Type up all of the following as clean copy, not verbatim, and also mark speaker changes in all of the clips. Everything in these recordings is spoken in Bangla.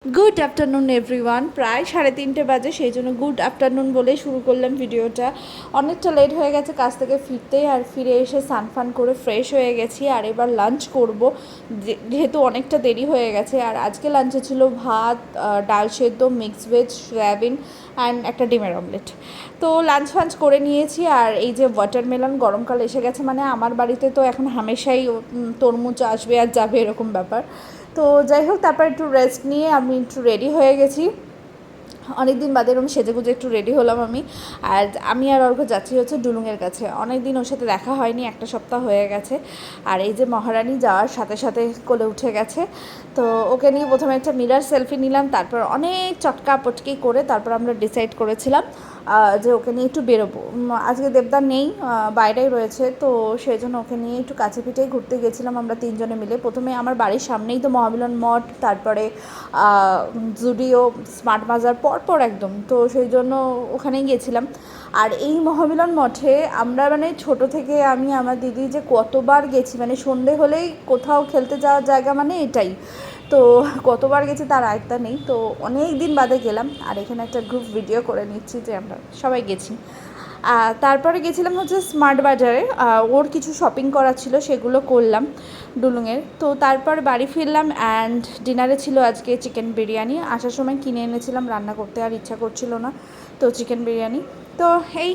Speaker 1: Good afternoon everyone. প্রায় 3:30 বাজে, সেই জন্য গুড আফটারনুন বলে শুরু করলাম ভিডিওটা। অনেকটা লেট হয়ে গেছে কাজ থেকে ফিরতে, আর ফিরে এসে স্নান করে ফ্রেশ হয়ে গেছি। আর এবার লাঞ্চ করব, যেহেতু অনেকটা দেরি হয়ে গেছে। আর আজকে লাঞ্চে ছিল ভাত, ডাল সেদ্ধ, মিক্স ভেজ, সয়াবিন অ্যান্ড একটা ডিমের অমলেট। তো লাঞ্চ ফাঞ্চ করে নিয়েছি। আর এই যে ওয়াটারমেলন, গরমকাল এসে গেছে, মানে আমার বাড়িতে তো এখন হামেশাই তরমুজ আসবে আর যাবে এরকম ব্যাপার। তো যাই হোক, তারপর একটু রেস্ট নিয়ে আমি একটু রেডি হয়ে গেছি। অনেক দিন বাদে এরকম সেজেগুজে একটু রেডি হলাম আমি। আর আমি আর অর্ঘ্য যাচ্ছি হচ্ছে ডুলুংয়ের কাছে। অনেক দিন ওর সাথে দেখা হয়নি, একটা সপ্তাহ হয়ে গেছে। আর এই যে মহারানী যাওয়ার সাথে সাথে কোলে উঠে গেছে। তো ওকে নিয়ে প্রথমে একটা মিরার সেলফি নিলাম, তারপর অনেক চটকা পটকি করে তারপর আমরা ডিসাইড করেছিলাম যে ওকে নিয়ে একটু বেরোবো। আজকে দেবদার নেই, বাইরেই রয়েছে, তো সেই জন্য ওকে নিয়ে একটু কাছে পিঠেই ঘুরতে গেছিলাম আমরা তিনজনে মিলে। প্রথমে আমার বাড়ির সামনেই তো মহামিলন মঠ, তারপরে জুডিও, স্মার্ট বাজার পরপর একদম, তো সেই জন্য ওখানেই গিয়েছিলাম। আর এই মহামিলন মঠে আমরা মানে ছোট থেকে আমি আমার দিদি যে কতবার গেছি, মানে সন্ধে হলেই কোথাও খেলতে যাওয়ার জায়গা মানে এটাই। তো কতবার গেছি তার আয়ত্তা নেই। তো অনেক দিন বাদে গেলাম, আর এখানে একটা গ্রুপ ভিডিও করে নিচ্ছি যে আমরা সবাই গেছি। তারপরে গেছিলাম হচ্ছে স্মার্ট বাজারে, ওর কিছু শপিং করা ছিল, সেগুলো করলাম ডুলুংয়ের। তো তারপর বাড়ি ফিরলাম, অ্যান্ড ডিনারে ছিল আজকে চিকেন বিরিয়ানি। আসার সময় কিনে এনেছিলাম, রান্না করতে আর ইচ্ছা করছিল না, তো চিকেন বিরিয়ানি। তো এই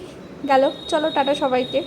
Speaker 1: গেল, চলো টাটা সবাইকে।